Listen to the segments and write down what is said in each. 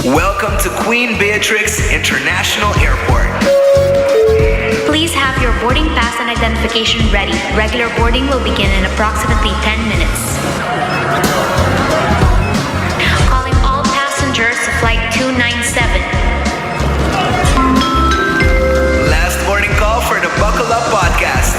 Welcome to Queen Beatrix International Airport. Please have your boarding pass and identification ready. Regular boarding will begin in approximately 10 minutes. Calling all passengers to flight 297. Last boarding call for the Buckle Up podcast.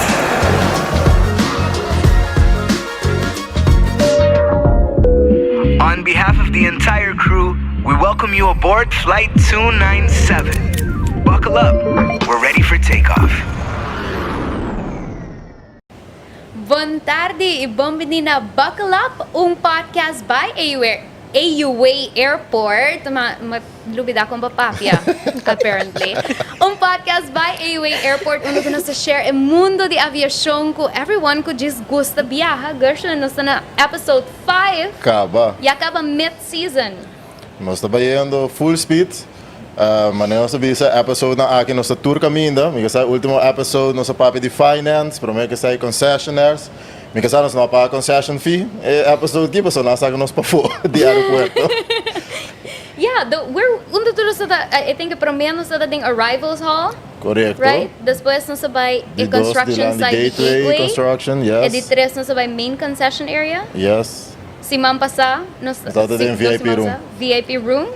On behalf of the entire crew, we welcome you aboard Flight 297. Buckle up. We're ready for takeoff. Buon tardi, ibombi na Buckle Up, podcast by AUA Airport. Lubid akong papapya, apparently. Podcast by AUA Airport, uno ko na sa share e mundo de aviación ko. Everyone ko just gusta biyaha. Gershon, no na episode 5. Acaba. E acaba mid-season. Nós trabalhando full speed. Mas nós sabemos episode na aqui nossa tour caminho. Me que último episode nossa papi de finance, para mim que sai concessionaires. Me que nós não paga concession fee. Episode que passou nós nos para fora de aeroporto. Yeah, we're undo tudo sa I think para menos sa dating arrivals hall. Correcto. Right? Después no sabay construction site gateway construction, yes. E di tres no sabay main concession area. Yes. Si Mampasa, no sa VIP room. VIP room.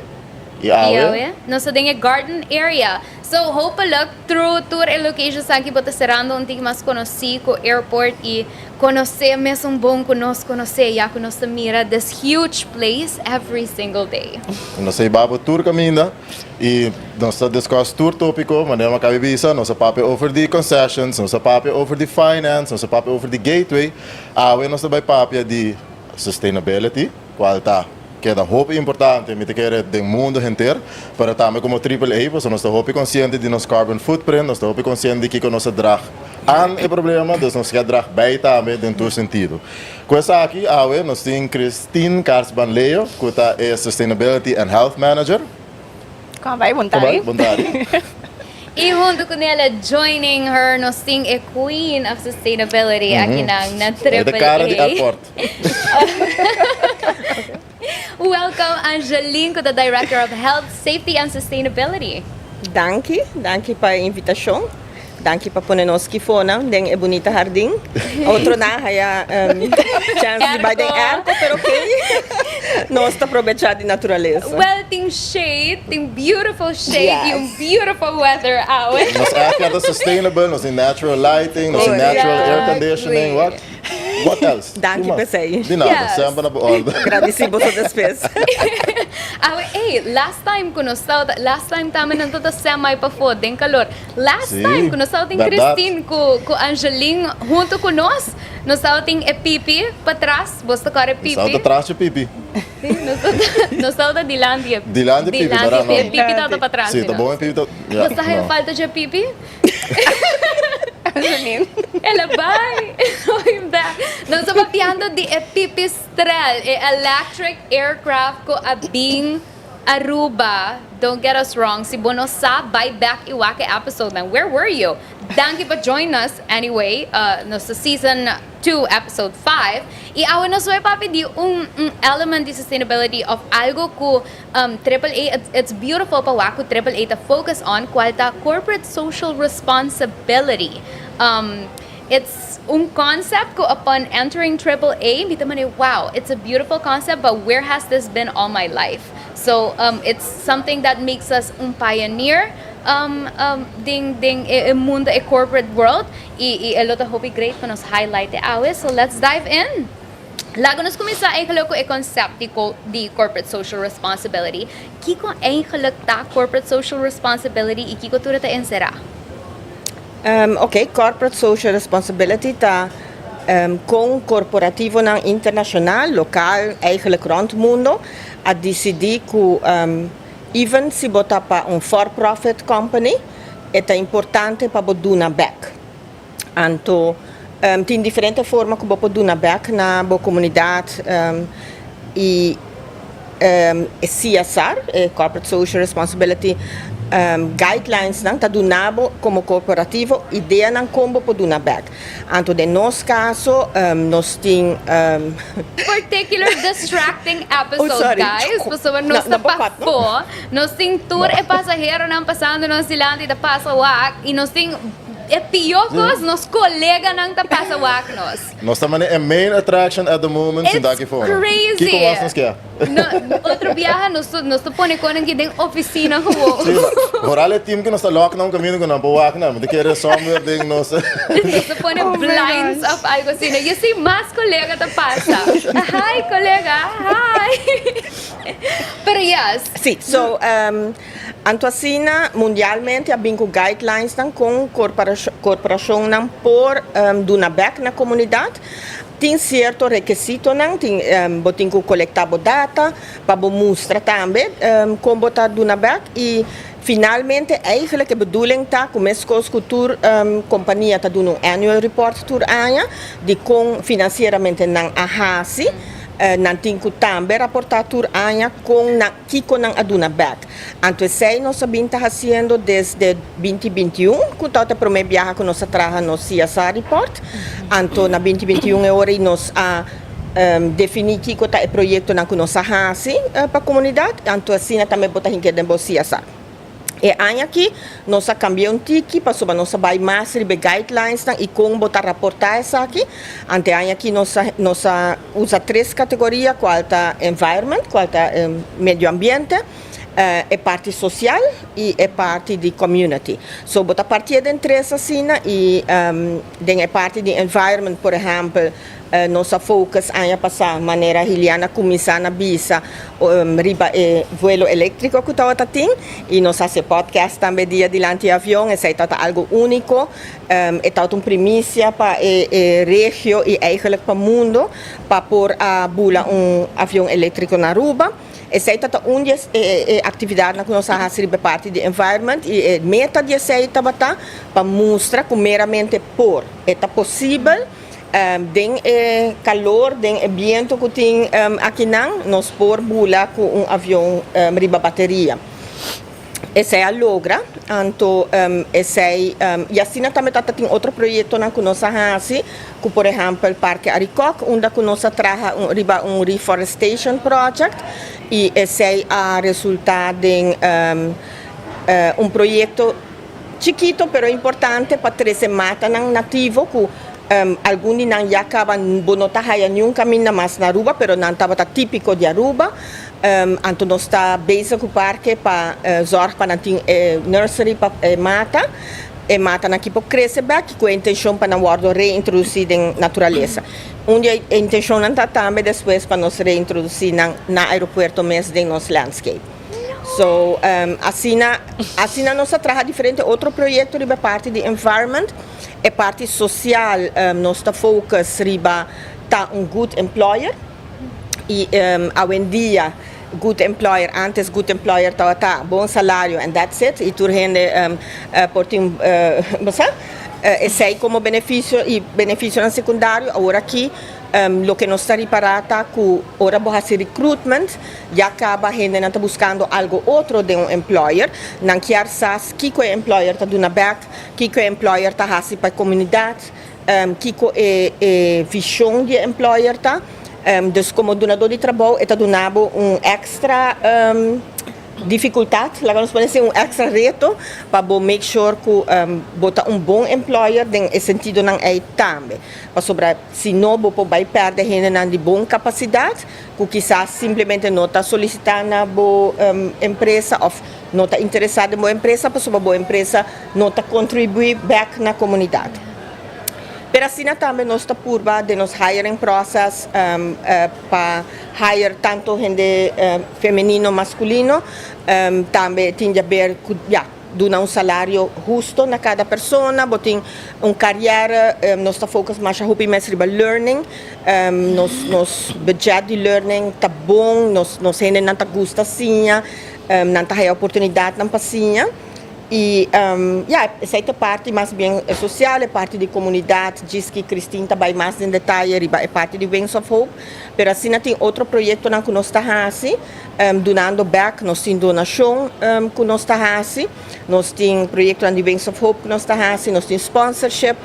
Iawe. No sa dinge garden area. So hopefully through tour e location sa aqui bota serando unti mas conoci ko airport e conocer mesmo bom conocer ya conocer mira this huge place every single day. Nós sei babo tour caminho e nós discuss tour tópico, mas não acaba bisa, nós papi over the concessions, nós papi over the finance, nós papi over the gateway. Awe nós vai papi de sustainability, qual tá que é da hope importante, me te quer do mundo inteiro, para também como AAA, nós estamos hope consciente de nosso carbon footprint, nós estamos hope consciente de que nós drag an é problema, então nós quer drag bem também dentro do sentido. Com essa aqui, nós temos Christine Karsban-Leo, que é Sustainability and Health Manager. Como vai, bom tarde? Bom tarde. E junto com ela, joining her, nós temos a Queen of Sustainability aqui na AAA. É da cara de airport. Welcome, Angeline, the Director of Health, Safety and Sustainability. Danke para a invitação. Danke para pôr nos que fona, den é bonita jardim. Outro na haya chance de vai den erco, pero ok. Nós está aproveitar de natureza. Well, tem shade, tem beautiful shade Yes. e beautiful weather out. Nós é sustainable, nós tem natural lighting, nós tem natural air conditioning, what else? Danke para você. De nada, Yes. sempre na boa. Agradecemos a despesa. Last time tama nang tota semi pa fo, den calor. Last Sim, time ko nasa ting verdade. Christine ko Angeline junto com nós. Nasa ting pipi patras, basta kare pipi. Salta atrás de pipi. Nasa dilandi. Dilandi pipi, para não. Pipi tá para trás. Sim, tá bom, pipi. Basta hay falta de pipi. Ela vai. Nós estamos piando de pipistrel, electric aircraft ko abing Aruba. Don't get us wrong. Si Bono sa back iwake episode na. Where were you? Thank you for joining us anyway. No sa season 2, episode 5. Iawan na soy papi di element di sustainability of algo ko AAA. It's beautiful pa wako AAA to focus on kwalta corporate social responsibility. It's concept ko upon entering AAA, bita man wow, it's a beautiful concept, but where has this been all my life? So it's something that makes us pioneer mundo a corporate world. A lot of hope great pa nos highlight the awes. So let's dive in. Lago nos kumisa ay ko e concept di corporate social responsibility. Kiko ay ta corporate social responsibility ikiko turata ensera. Ok, corporate social responsibility ta com corporativo ng internacional, local, eigenlijk rond het mundo, a decidir que even si bota pa for-profit company, é importante para botar back. Anto, tem diferente forma que botar back na boa comunidade e CSR, Corporate Social Responsibility, guidelines nang tadunabo como corporativo ideia nang combo po duna back. Anto de nos caso nos ting Particular distracting episode, Oh, sorry. guys. Pasaba nos Nabakat, no? po, nos ting tour e pasahero nang pasando nos silante da pasawak e nos ting epiocos nos colega nang tapasawak nos. Nós estamos a main attraction at the moment. It's crazy. Kiko was nos kaya. No, outro viaje nos pone con en que oficina ho. Sim, vooral het team que nós está lockdown caminho que não pode não, mas querer somewhere ding nós. Nos pone blinds of algo assim. Eu sei mais colega da passa. Hi, colega. Hi. Pero yes. Sim, so anto asina mundialmente abinco guidelines nang com corporação nang por duna back na comunidade. Tem certo requisito nang tem botin ko colectabo data para mostrar também como botar duna back e finalmente eigenlijk de bedoeling ta começo com cultuur companhia ta doen een annual report tour anya die kon financieramente nang ahasi nanting ko tambe rapportar tour anya com na kiko nang aduna back. Anto sei nós sabinta haciendo desde 2021 com tota primeira viagem que nós traha no CSR report. Anto na 2021 é hora nós a definir kiko ta projeto nang kuno sahasi para comunidade. Anto assim também botar hinke dembo CSR. E aqui nós cambiamos tiki para sobre nós vai mais ribe guidelines e como botar reportar isso aqui. Ante aqui nós usa três categorias, qual tá environment, qual tá meio ambiente, é parte social e é parte de community. So botar parte de três assim e é parte de environment, por exemplo, nossa focus a passar maneira hiliana começar na bisa riba vuelo elétrico que estava tem e nós faz podcast também dia dilante avião e sei tá algo único é tá primícia para regio e eigenlijk para mundo para por a bula avião elétrico na Aruba. Essa é uma atividade que nós fazemos parte do environment e meta de essa para mostrar que meramente por é possível den calor, den ambiente que tem aqui nós por bula com avião riba bateria. Essa é a logra, então essa é e assim também tem outro projeto que nós fazemos, como por exemplo o Parque Aricoc, onde nós traga riba reforestation project e esse é a resultado de projeto chiquito, pero importante para trazer mata nativo que alguns não já acabam bonota haya nenhum caminho mais na Aruba, pero não estava típico de Aruba. Então nós está bezig com o parque para zorg para ter nursery para mata. E mata na equipe cresce back com a intenção para não reintroduzir em natureza. Onde a intenção não está também depois para nós reintroduzir na aeroporto mesmo de nosso landscape. So, assim nós trabalhamos diferente outro projeto riba parte de environment e parte social nós está focus riba tá good employer e hoje em dia good employer antes good employer tá bom salário and that's it e tu rende por tim esse aí como benefício e benefício no secundário agora aqui lo que nós está reparata que ora boa se recruitment já acaba gente não está buscando algo outro de employer não quer sas que o employer está dando back que o employer está hasi para a comunidade que é visão de employer tá dus como donador de trabalho está dando extra dificuldade, lá nós podemos ser extra reto para make sure que botar bom employer em sentido não é também para sobre se não vai perder gente de boa capacidade que quizás simplesmente não está solicitando na boa empresa ou não está interessado em boa empresa para sobre boa empresa não está contribuir back na comunidade. Pero assim também nós está por de nos hiring process para hire tanto gente feminino masculino também tem de ver dar salário justo na cada pessoa, botar carreira, nós está focus mais a roupa mais sobre learning, nos budget de learning tá bom, nós gente não tá gosta assim, não tá a oportunidade não passinha. E, essa é parte mais bem social, é parte de comunidade, diz que Cristina vai mais em detalhe, é parte de Wings of Hope, mas assim tem outro projeto que nós estamos fazendo, donando back, nós temos donação que nós estamos fazendo, nós temos projeto de Wings of Hope que nós estamos fazendo, nós temos sponsorship,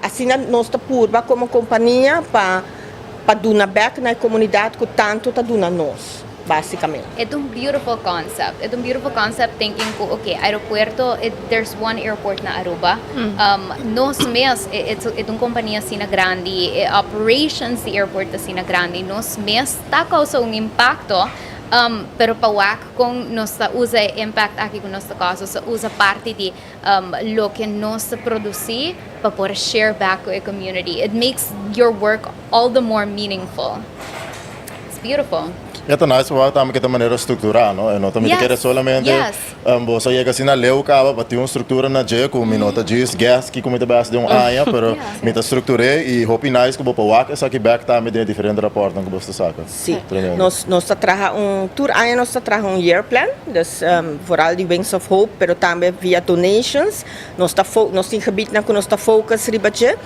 assim nós estamos curva como companhia para donar back na comunidade que tanto está donando nós. Basicamente. It's a beautiful concept. It's a beautiful concept thinking ko, okay, aeropuerto, there's one airport na Aruba. Nos mes, it's uma companhia sina grande, operations the airport na sina grande. Nos mes, ta causa un impacto, pero pawak kung nos usa impact aqui com nossa causa, usa parte de lo que nos produzi para poder share back with the community. It makes your work all the more meaningful. It's beautiful. Ito nice wa tama kita maneira estruturar, no? Não também quer solamente você chega assim na leu cava, bater uma estrutura na je com minota diz gas que como te basta de área, pero mita estruturei e hope nice que vou para essa aqui back tá me de diferente rapport que você saca. Sim. Nós traga tour área nós traga year plan, dus vooral die Wings of Hope, pero também via donations. Nós tem gebied na que nós tá focus ribaje.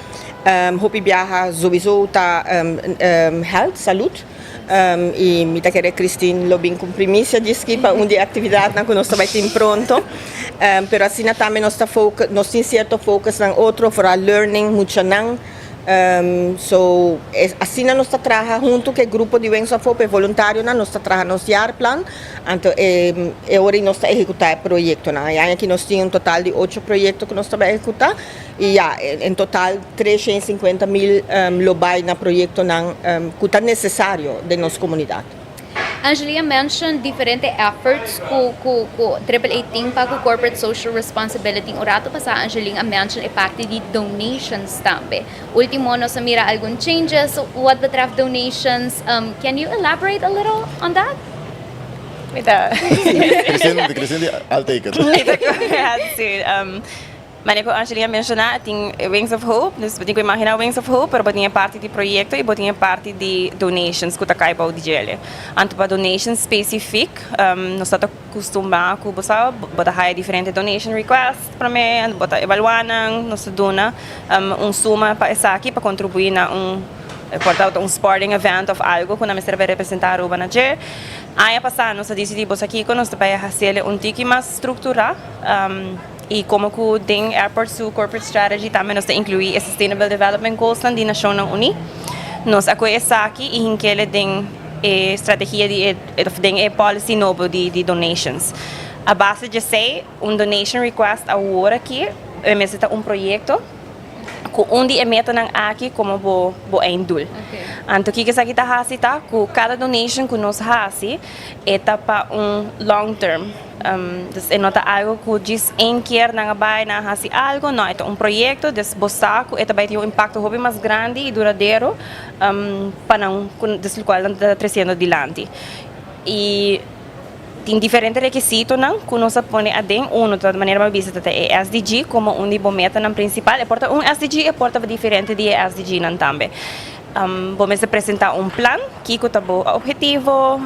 Hope viaja sowieso tá health, saúde. E me tá querendo Cristina Lobin com primícia diz que para de atividade na que nós vai ter pronto, pero assim também nós tem certo focus na outro para learning muito não. Assim nós trabalha junto com o grupo de Wings of Hope voluntário nós trabalha nos year plan, então agora nós executar o projeto na. E aqui nós temos um total de 8 projetos que nós estamos executar e em total 350,000 lobai na projeto na que está necessário de nossa comunidade. Angelia mentioned different efforts ku AAA team pa ku corporate social responsibility. Orato pa sa Angelia mention e parte di donations tambe. Ultimo no sa mira algun changes what the draft donations. Can you elaborate a little on that? Cristina, I'll take it. Mas como a Angelia mencionou, tem Wings of Hope, dus tem que imaginar Wings of Hope, pero tem parte de projeto e tem parte de donations que está caindo de gele. Anto para donations specific, nós estamos acostumados com você, bota high diferente donation request para mim, bota evaluando, nós dona suma para essa aqui para contribuir na portanto sporting event of algo que nós vai representar Aruba na gele. Aí passar nós decidimos aqui que nós vai fazer tiki mais estruturado. E como que tem airport su corporate strategy também nós incluir a sustainable development goals na Nações Unidas. Nós aconhecemos aqui e que ele tem estratégia de policy novo de donations. A base de ser donation request agora aqui é mesmo projeto onde é meta nang aqui como bo endul. Então que sa kita hasi ta ku cada donation que nós hasi é para long term. É nota algo que diz em quer nang bay na hasi algo não é projeto des bosaco é vai ter impacto hobby mais grande e duradouro para não des qual anda crescendo adiante. E tem diferentes requisitos que nós põe de maneira mais vista é SDG como de meta na principal, porta SDG é porta diferente de SDG nan também. Vamos apresentar plano que tá bom objetivo,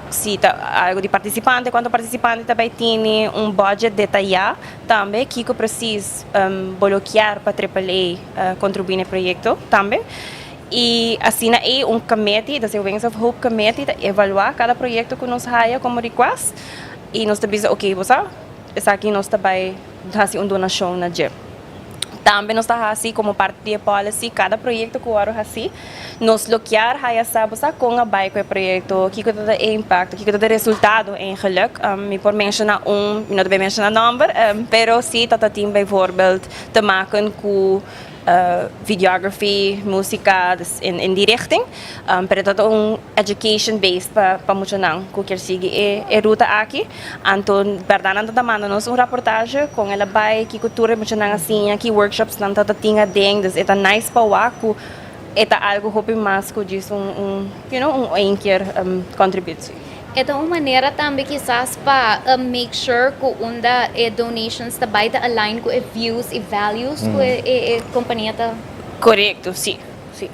se tá algo de participante, quanto participante também tem budget detalhado também que precisa bloquear para AAA contribuir no projeto também. E assim é committee, da Wings of Hope committee, evaluar cada projeto que nós haya como request e nós também ok, você essa aqui nós também fazer donação na GEP. Também nós está assim como parte da policy cada projeto que o aro assim nós bloquear haya sabe com a bike projeto que tem impacto que tem resultado em geluk me por mencionar não deve mencionar number pero se tá team bijvoorbeeld te maken com videography, música in die richting. Pero todo education based para muito não, que quer seguir ruta aqui. Então, verdade, nós mandamos reportagem com ela vai que cultura muito não assim, que workshops não tá tinha dentro, é nice para o aco, é algo hobby mais que diz anchor contribute. Ito uma maneira também quizás para make sure que unda donations também tá align com views e values que a companhia tá. Correto, sim,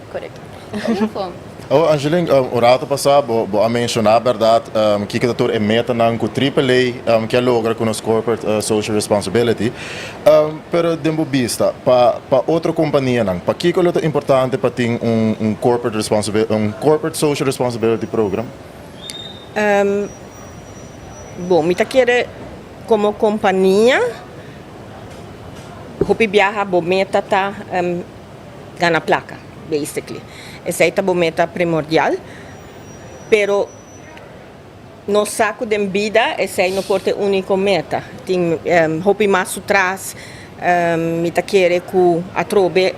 correto. Beautiful. Oh, Angeline, o rato passado, a mencionar a verdade, que a doutor é meta na AAA, que é logra com os corporate social responsibility, pero demo vista para outra companhia não, para que é importante para ter corporate corporate social responsibility program? Bom, me querer como companhia, hopi viaja bo meta tá ganha placa, basically. Essa é a meta primordial, pero no saco de vida, essa é não pode ser única meta. Tem hopi mais atrás, me querer que a trobe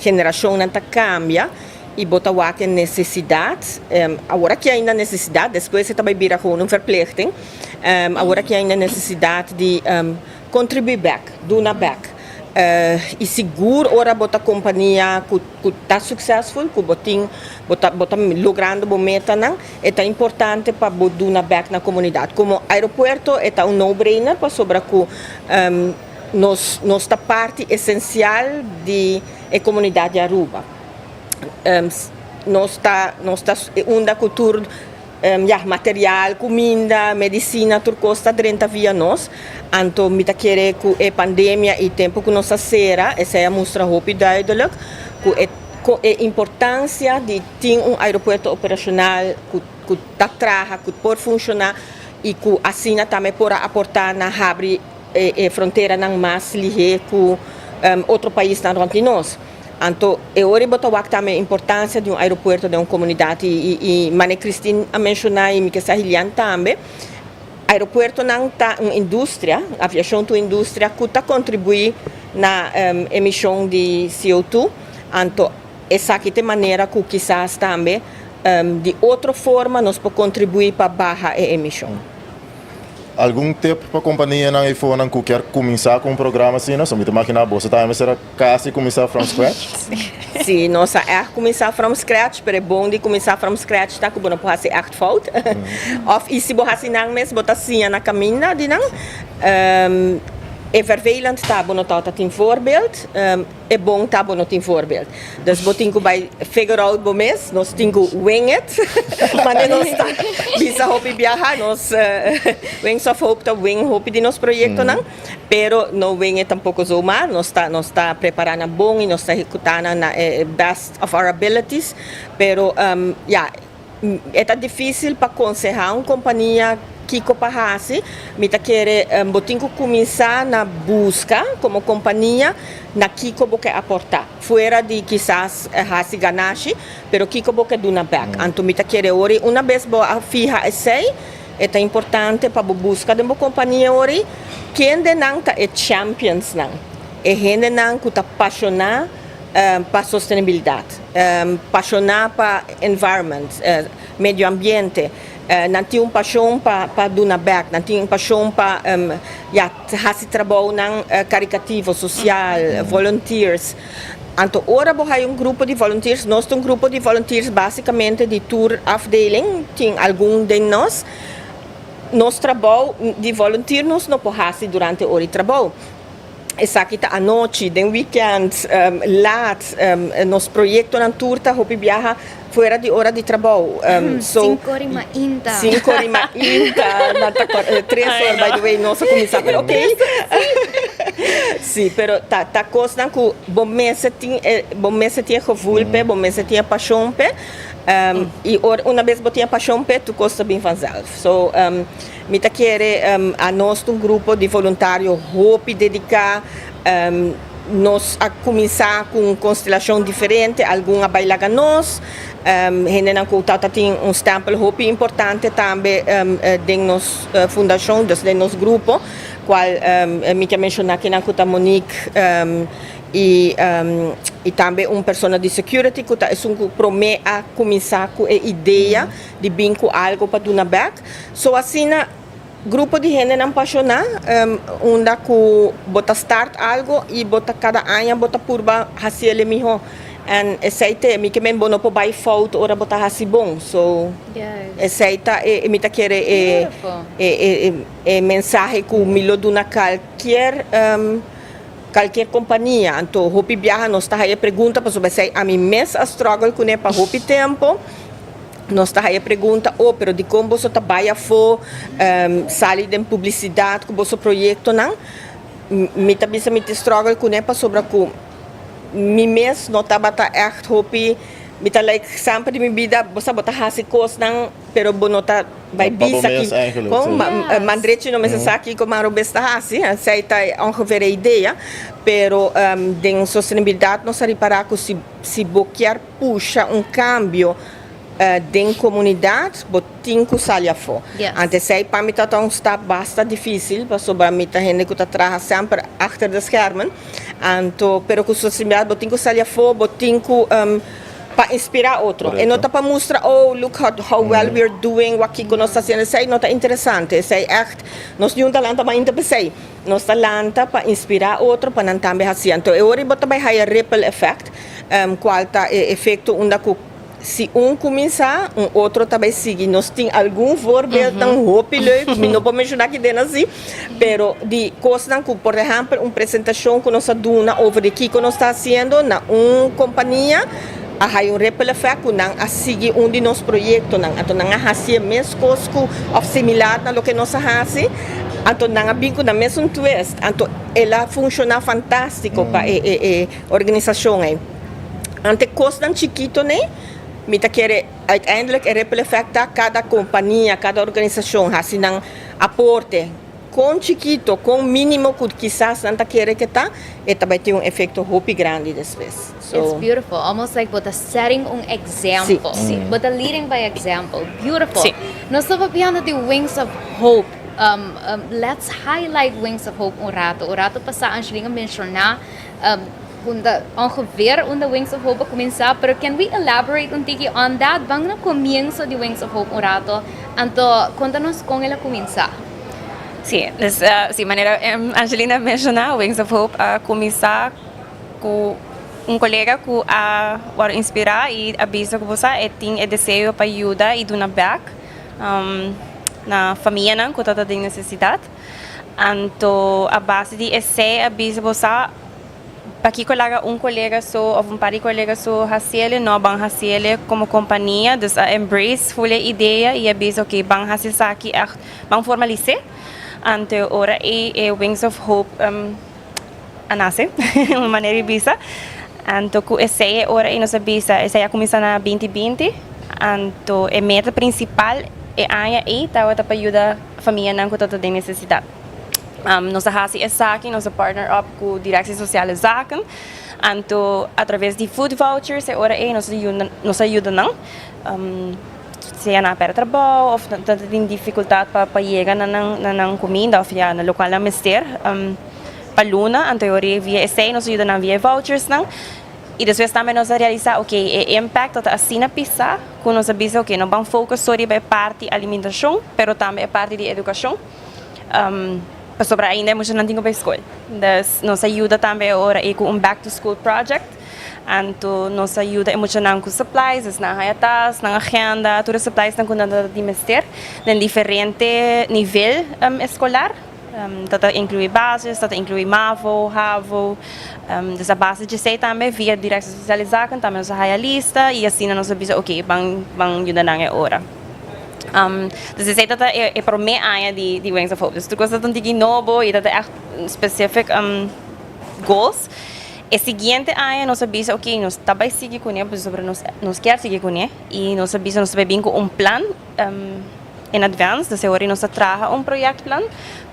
geração não cambia e botar o que necessidade. Agora que ainda necessidade, depois você também vira com verplichting. Agora que ainda necessidade de contribuir back, do na back. E seguro ora bota companhia que está successful, que bota logrando a meta não, é importante para botar na back na comunidade. Como aeroporto é no-brainer para sobre que nossa parte essencial da comunidade de Aruba. Nossa onda cultura material, comida, medicina, tudo custa 30 via nós. Então, me querer que a pandemia e tempo que nós será, essa é a mostra hope duidelijk, que a importância de ter aeroporto operacional que está traga, que pode funcionar e que assim também pode aportar na abrir a fronteira não mais ligeira com outro país na frente de nós. Então, eu boto também a importância de aeroporto de uma comunidade e Mané Cristina a mencionar e me que também. Aeroporto não está uma indústria, aviação é uma indústria que está contribuindo na emissão de CO2. Então, essa aqui é a maneira que quizás também de outra forma nós podemos contribuir para baixar a emissão. Algum tempo para a companhia não iPhone que quer começar com um programa assim, não? Só me imaginar, você também será quase começar from scratch? Sim, nós é começar from scratch, mas é bom de começar from scratch, tá? Que não pode ser echt fout. E se você não mesmo botar assim na caminha, de não? É vervelend tá, bom não tem voorbeeld. É bom tá, bom não tem voorbeeld. Dus we tinken bij figure out bom mês, nós tinken wing it, mas nós tá bisa hopi viajar, nós wings of hope tá wing hopi de nos projeto não, pero no wing it tampouco so mal, nós tá preparando bom e nós tá executando na best of our abilities, pero é difícil para aconselhar uma companhia que parece, me querer botinho começar na busca como companhia na que quer aportar, fora de quizás hasi ganache, pero que quer do na back. Então me querer ori uma vez boa fija esse é importante para busca de uma companhia ori quem de não tá é champions não, é gente não que tá apaixonado para sustentabilidade, apaixonado para environment, meio ambiente. Não tinha paixão para do na back, não tinha paixão para fazer trabalho caricativo, social, volunteers. Então, agora há grupo de volunteers, nós temos grupo de volunteers basicamente de tour afdeling, tem algum de nós. Nosso trabalho de volunteer nós não podemos fazer durante o trabalho. Essa aqui à noite, de weekend, nosso projeto na tour está viaja fora de hora de trabalho. 5 horas ainda. 5 horas ainda, 3 horas, by the way, nossa começar, pero ok. Sim, pero tá coisa que bom mês tinha gevoel, bom mês tinha paixão, e uma vez tinha paixão, tu costa bem fazer. So, me querer a nós um grupo de voluntários hope dedicar nós a começar com constelação diferente, alguma bailar nós, gente não conta tem stempel hope importante também de nossa fundação, de nosso grupo, qual me quer mencionar que não conta Monique e também uma pessoa de security que promete a começar com a ideia de vir com algo para do na back. So assim grupo de gente não apaixonar, onde que bota start algo e bota cada ano bota purba hasi ele melhor. Aceita me que me bono para by fault ora bota hasi bom. So aceita me tá querer mensagem que milo do na qualquer qualquer companhia. Então, hopi viaja, nós está aí pergunta, para saber a mim mesmo a struggle com para hopi tempo. Nós está aí pergunta, pero de como você trabalha for sali de publicidade com o projeto não? Me também me struggle com para sobre com me mesmo não estava echt hopi. Mita like sempre minha vida você botar hasi coisas não pero bonota vai bisa aqui com mandrete não me aqui como a robesta hasi sei tá ongeveer a ideia pero den sustentabilidade não se parar com se boquear puxa cambio den comunidade botin com salia fo antes sei para mim tá está bastante difícil para sobre mita gente que tá atrás sempre achter de schermen anto pero com sustentabilidade botin com salia fo botin com para inspirar outro. E não está para mostrar, look how well we're doing, o que nós estamos fazendo. Isso não está interessante. Isso é echt, nós não talanta para interpretar. Nós talanta para inspirar outro, para não também fazer. Então, eu acho que vai ter ripple effect, qual está efeito onde se começar, outro também segue. Nós temos algum voorbeeld dan hoop leuk, não vou mencionar aqui dentro assim, pero de coisas que, por exemplo, apresentação que nós estamos over o que nós estamos fazendo na companhia, há ripple effect a seguir de nossos projetos então não há assim mesmo coisas ou similar a lo que nós fazemos então não há bem na mesmo twist então ela funciona fantástico para a organização ante coisas chiquito né me tá querer uiteindelijk ripple effect a cada companhia cada organização assim não aporte com chiquito, com mínimo que quizás não querer que tá, e também tem efeito hopi grande depois. It's beautiful, almost like but setting example, but leading by example. Beautiful. Nós estamos falando de Wings of Hope. Let's highlight Wings of Hope um rato. O rato passado, Angelina mencionar ongeveer onde Wings of Hope começar, pero can we elaborate tiki on that? Bang na comienzo de Wings of Hope um rato, anto conta-nos como ela começar. Sim, de maneira Angelina mencionou, Wings of Hope começar com colega que a inspirar e avisa que você tem desejo para ajudar e dar back na família que está em necessidade. Então, a base de esse avisa você para que colega ou par de colegas só fazer não vão fazer como companhia, então embrace full ideia e avisa que vão fazer isso aqui, vão formalizar. Ante ora Wings of Hope nasce uma maneira bisa anto ku esse ora nós bisa esse começa na 2020 anto a meta principal é aí tá para ajudar a família não que tá tem necessidade nós fazemos essa aqui nós partner up com direção social zaken anto através de food vouchers ora nós ajuda não se na para trabalho ou tem dificuldade para chegar na comida ou na local na mister para luna anterior via esse nós ajuda na via vouchers não e depois também nós realizar o impact da assim na pizza com nós avisa não vamos focar só em parte alimentação pero também parte de educação para sobre ainda muito não tenho para escola nós ajuda também agora com back to school project anto nos ajuda emocional com supplies, na hayatas, na agenda, todos os supplies na conta de mister, em diferente nível escolar. Tata inclui bases, tata inclui MAVO, HAVO, dessa base de sei também via direção socializada, também nos haya lista e assim nós avisa, bang ajudar na hora. Dus zei dat é para mim área de Wings of Hope. Dus tu coisa tão de novo e dat é specific goals. E seguinte área nós avisa, nós também seguir com ele, sobre nós quer seguir com ele e nós avisa nós vai vir com plan em advance, dus agora nós traga projeto plan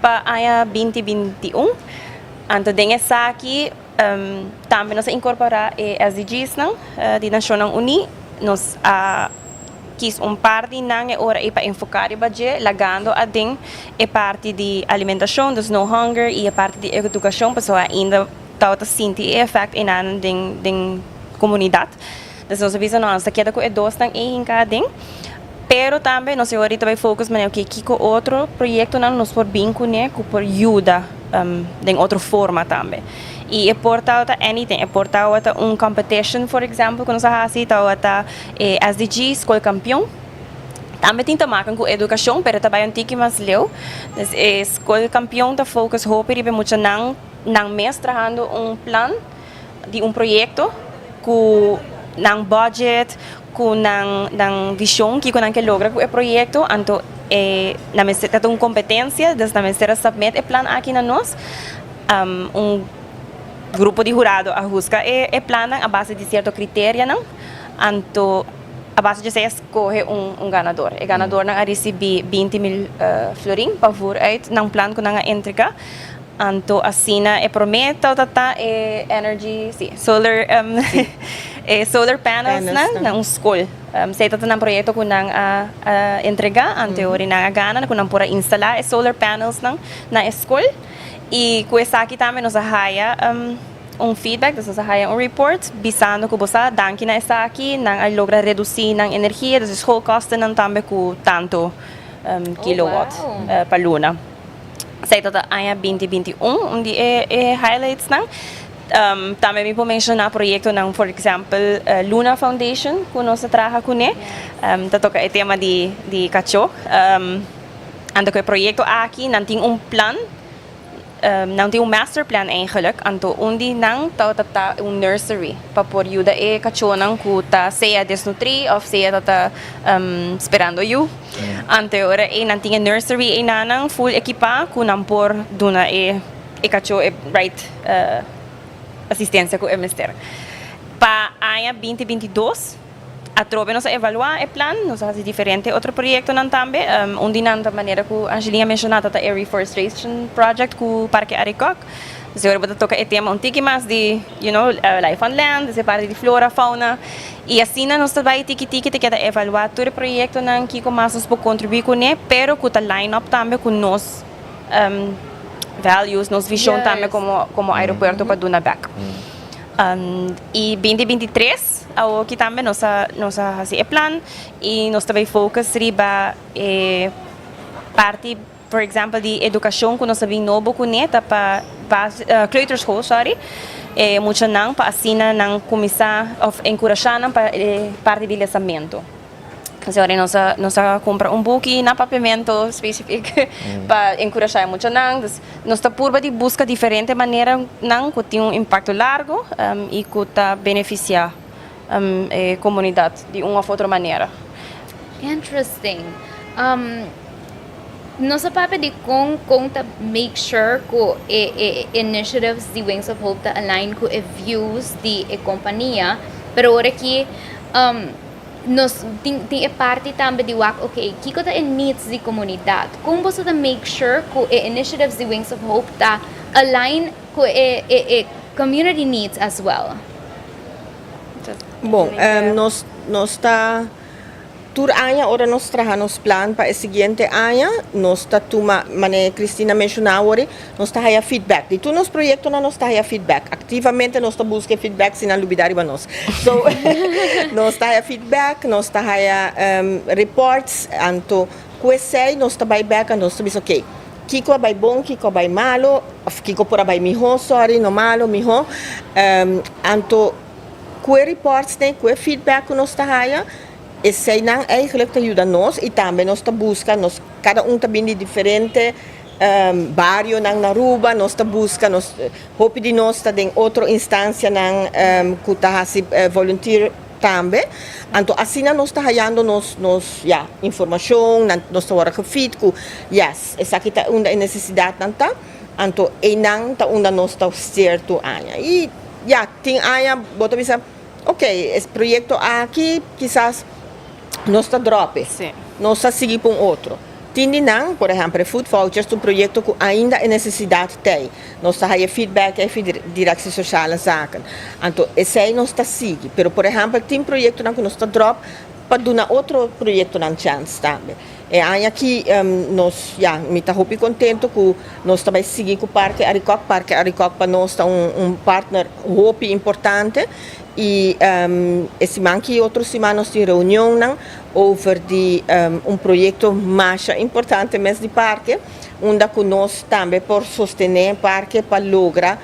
para área 2021. Então dessa aqui também nós incorporar SDGs não de Nações Unidas, nós quis par de nang ora para enfocar o budget lagando a ding parte de alimentação, dus no hunger e a parte de educação, pessoa ainda tá sentir effect na ding comunidade. Dus nós avisa nós aqui da com dois tang em cada ding. Pero também nós agora vai focus mas que outro projeto não nos por bem com né por ajuda de outra forma também. E porta anything, porta competition, for example, quando nós fazemos SDG, escola campeão. Também tem também com educação, pero também um tique mais leu. Escola campeão tá focus hope muito não nang mes trabajando plan de proyecto com nang budget com nang visão que nang que logra com o projeto anto na meseta competência das na meseta submit plan aqui na nós grupo de jurado a busca plan a base de certo critério não anto a base de se escolhe ganador o ganador não a receber 20,000 florin pavor uit nang plan com nang entrega anto assina prometa energy solar solar panels na school se tata ng proyekto ko nang entrega ante ori nang gana ko nang pura instalar solar panels na school e com essa aqui também nos haya feedback nos haya report bisando ko bosa danki na essa aqui nang logra reduzir nang energia das whole cost nang também com tanto kilowatt pa luna sa ito ay 2021 undi highlights nang também me pode mencionar projeto ng for example Luna Foundation kuno sa trabaho ko ne tatoka e tema de cachorro ando ko projeto aqui não tem plan não tem master plan eigenlijk anto undi nang tata nursery para por ajuda cachorro nang kuta seja desnutri of seja tata esperando you ante ora não tinha nursery nanang full equipa kunang por duna cachorro right assistência com o mister para ano 2022 a trobe nos evaluar o plan nos faz diferente outro projeto nan também onde nan da maneira que Angelina mencionou a reforestation project com o Parque Aricok se agora toca o tema tiki mais de life on land essa parte de flora fauna e assim nós vai tiki que evaluar todo o projeto nan que começamos por contribuir com ele pero com a line up também com nós values, nos visão também como aeroporto para Duna Back. E 2023, aqui também nós fazemos plan e nós também focus riba parte, por exemplo, de educação que nós sabemos novo com neta para kleuterschool, muito não para assina não começar of encorajar não para parte de lançamento. Senhora, nós compra book na papiamento específico para encorajar muito não. Nós está por de busca diferente maneira não que tem impacto largo e que tá beneficiar a comunidade de uma ou outra maneira. Interesting. Nossa papel de conta make sure que initiatives de Wings of Hope align com views de companhia, pero ora que nos tem parte também de ok, que coisa é needs de comunidade. Como você tá make sure que initiatives de Wings of Hope align com community needs as well? Bom, nós está tur ano ora nós trabajamos plan para o seguinte ano nós está tuma mané Cristina mencionou ora nós está haya feedback de tu nos projeto nós está haya feedback ativamente nós está busca feedback sem alubidar para nós so nós está haya feedback nós está haya reports anto kuesei nós está by back nós está diz ok kiko vai bom kiko vai malo kiko pora vai miho sorry no malo miho anto kue reports tem kue feedback nós está haya e zij dan eigenlijk te ajuda nós e também nós te busca nós cada tá bem diferente barrio nang Aruba nós te busca nós hope de nós tá em outra instância nang kuta hasi volunteer também então assim nós tá hallando nós informação nós tá ora gefeed ku yes essa aqui tá uma necessidade nanta então e nang tá uma nós tá certo anya e tem anya bota bisa ok esse projeto aqui quizás nós está drop, nós está seguir para outro. Tindi não, por exemplo, food vouchers, um projeto que ainda é necessidade tem. Nós está aí feedback é direção social zaken. Então, esse aí nós está seguir. Pero, por exemplo, tem projeto que nós está drop para dar outro projeto na chance também. E aí aqui nós me está muito contente que nós também seguir com o Parque Aricok para nós está partner hope importante. E esse manque outro semana nós temos reunião over de projeto mais importante mesmo de parque, onde nós também por sostener o parque para lograr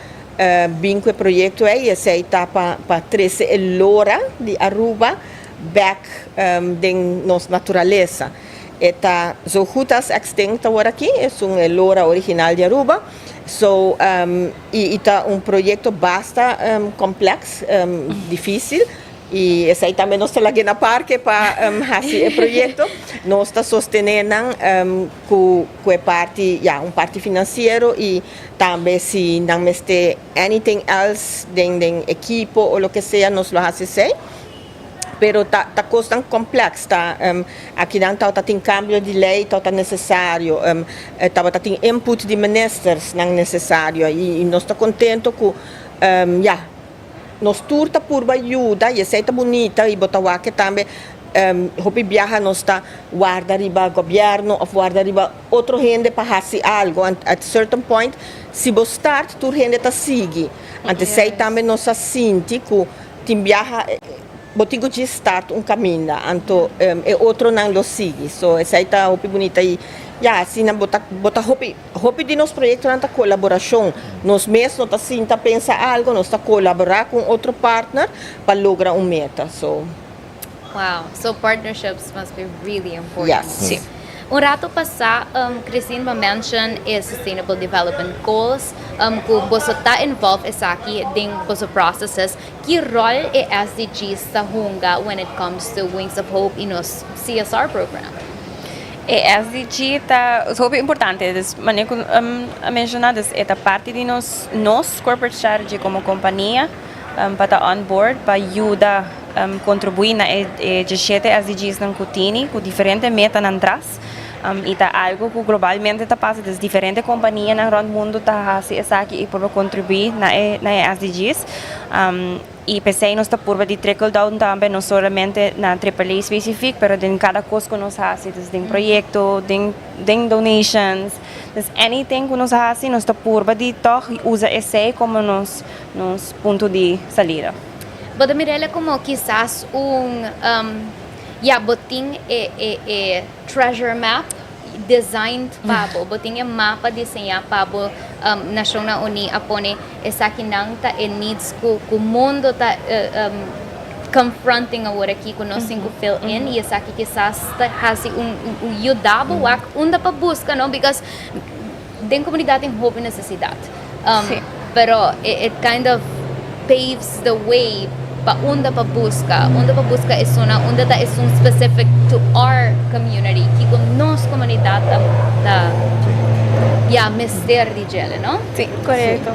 vinco projeto é essa etapa para trazer a lora de Aruba back de nossa natureza. Está so goed als extinta agora aqui, é uma lora original de Aruba. So, e tá projeto basta complexo, difícil. E esse aí também nós estamos aqui na parque para fazer o projeto. Nós estamos sustentando com a parte, parte financeiro e também se não tem anything else den equipo ou o que seja, nós lo fazemos. Pero tá coisa complexa, aqui não tem cambio de lei, tá necessário, tem input de ministers não necessário e nós estamos contentes com, nós turta por ajuda e essa é bonita e botar que também hopi viaja nós está guarda riba governo ou guarda riba outro gente para fazer algo at certain point se você start tur gente tá sigue antes sei também nós sente que tem viaja botigo de start caminho anto e outro não lo sigue so essa aí tá hopi bonita e assim bota hopi de nosso projeto na colaboração nós mesmos tá assim tá pensa algo nós tá colaborar com outro partner para lograr meta so Wow. So partnerships must be really important. yes Sim. Un rato passar, Christine mention is Sustainable Development Goals. Kung boso ta involved isaki ding boso processes, ki rol e SDGs sa hunga when it comes to Wings of Hope in nos CSR program? E SDG tá super importante, maneira a mencionar é a parte de nós corporate strategy como companhia para estar on board para ajudar contribuir na gestão SDGs não cutini com diferentes metas atrás e tá algo que globalmente tá passa das diferentes companhias no mundo tá assim aqui e para contribuir na SDGs e pensei nós tá por de trickle down também não somente na AAA específico, mas em cada coisa que nós fazemos, desde projeto, desde donations, desde anything que nós fazemos, nós tá por de toch usa esse como nos ponto de saída. Bada Mirella como quizás boting treasure map designed pabo, boting mapa desenhar pabo National Uni apone essa kinangta e needs ku mundo ta confronting agora aqui com nós cinco fill in e essa aqui quizás hasi yudabo wak unda pa busca no because den comunidade tem hope e necessidade pero it kind of paves the way pa unda pa busca é unda ta é specific to our community que com nossa comunidade mister di gele, no? Sim, correto.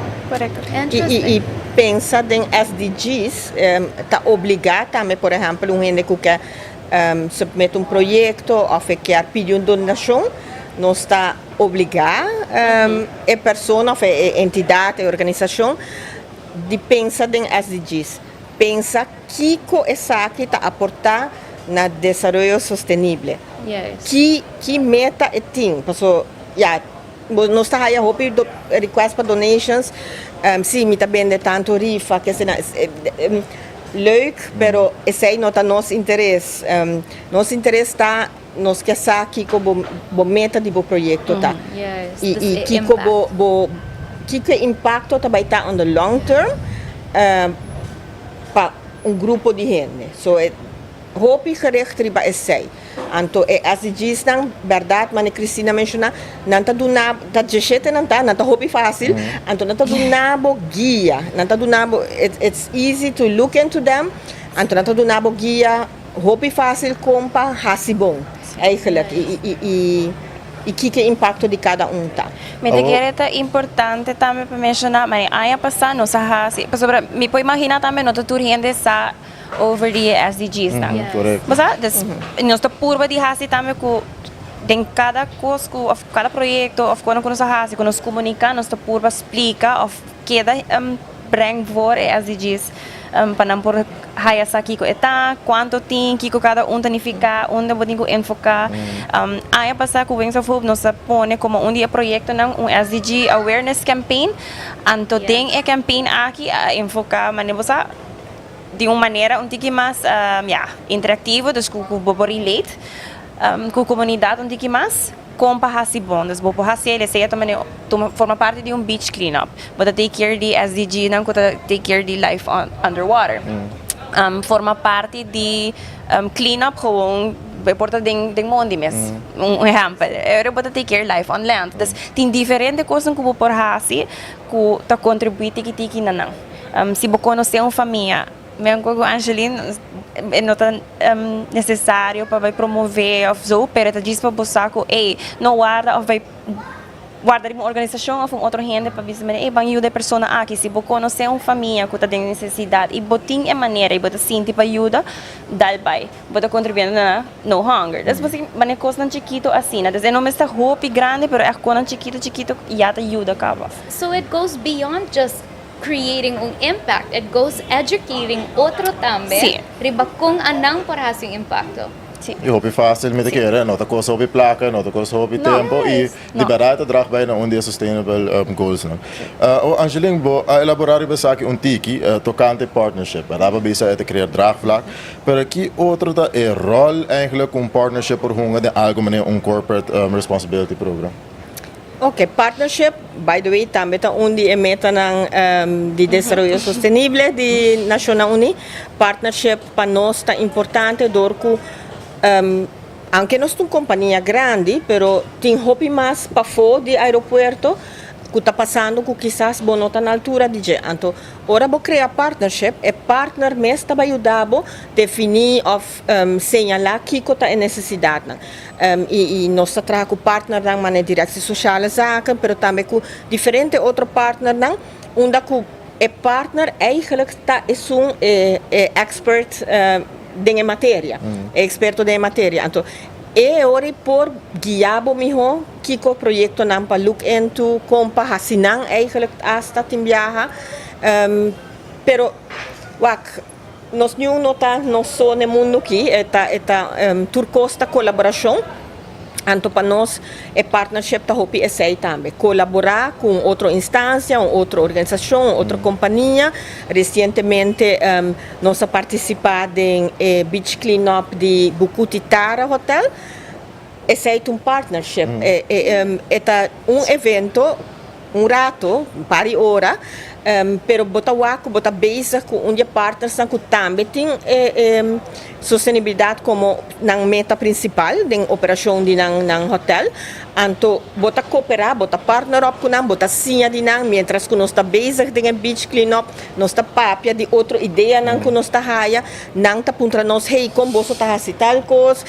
E pensa em SDGs, está obrigado também, por exemplo, gente que quer submeter projeto ou quer pedir uma donação, não está obrigado a pessoa, a entidade, a organização, de pensar em SDGs. Pensa que essa aqui está aportar na desenvolvimento sustentável. Yes. Que meta é tem? Porque, nós estamos aí a request para donations. Sim, me também de tanto rifa, que é leuk, pero esse aí não está nosso interesse. Nosso interesse está nós quer saber que o meta do projeto tá. Yes. E que impacto também está on the long term para grupo de gente. So hope gericht riba esse. Anto SDGs não verdade, mas a Cristina mencionou, não tá do na, tá gestão não tá hope fácil. Anto não tá do nabo guia, não tá do nabo. It's easy to look into them. Anto não tá do nabo guia, hope fácil compa hasibon. Eigenlijk e que impacto de cada tá. Mas é importante também para mencionar, mas aí passar não sabe, para me pode imaginar também não tudo gente sa over the SDGs tá. Correto. Mas nós está por de hasi também com em cada coisa, cada projeto, of quando nós hasi, quando nós comunica, nós está por explica of cada bring for SDGs para não por haya aqui com eta quanto tem que cada tanificar onde podemos enfocar aí passar com o Wings of Hope nos põe como dia projeto não SDG awareness campaign anto tem a campaign aqui a enfocar maneira de uma maneira mais interativa dos com o relate com a comunidade que mais compa hasi bom, das bopo hasi ele seja também forma parte de beach cleanup, but take care de SDG não take care de life underwater. Forma parte de cleanup gewoon porta ding mondi mes exemplo eu bota take care life on land dus tem diferente coisas que por hasi que tá contribuir tiki nanang se você conhecer uma família mesmo com Angeline não tá necessário para promover ou so pero tá diz para buscar que não guarda ou vai guardar uma organização ou outra gente para dizer bang ajuda a pessoa aqui se você conhecer uma família que tem necessidade e botin é maneira e bota sentir para ajuda dal vai bota contribuindo na no hunger das você mané coisa chiquito assim né não é roupa grande pero é coisa chiquito já te ajuda acaba So it goes beyond just creating impact. It goes educating outro também. Sim. Riba kung anang parehas yung impacto. sim E hobby fácil met keren, não tá coisa hobby placa, não tá coisa hobby tempo e Não. liberar te drag bij na onde sustainable goals não. Angeline bo elaborar iba sa tiki tocante partnership. Daar bezig te creëren draagvlak. Maar que outro tá é rol eigenlijk partnership por hunga de algemene corporate responsibility program. Ok, partnership, by the way, também está onde é meta de desenvolvimento sustentável de Nações Unidas. Partnership para nós está importante, porque anche nós somos uma companhia grande, pero tem hobby mais para fora do aeroporto, que está passando que quizás não está na altura de gente. Então, ora vou criar partnership, e partner mesmo está ajudar a definir ou señalar que está a necessidade. E nós trabalhamos com partner na direção social, mas também com diferentes outros partners, onde o partner eigenlijk está expert em matéria, é experto em matéria. Então, é hora por guiar o melhor que o projeto não para look into como para assinar eigenlijk hasta timbiaha pero nós não nota não só no mundo aqui está turcosta colaboração então para nós é partnership da hopi essa também colaborar com outra instância outra organização outra companhia recentemente nós participamos em beach cleanup de Bukutitara Hotel esse é partnership é evento rato pari ora pero bota base com onde partners que também tem sustentabilidade como na meta principal da operação de nang hotel então bota cooperar bota partner up com nang bota sinha de nang mientras que nós está base com beach cleanup nós está papia de outra ideia nang que nós está raia nang tá puntra nós como você tá assim tal coisa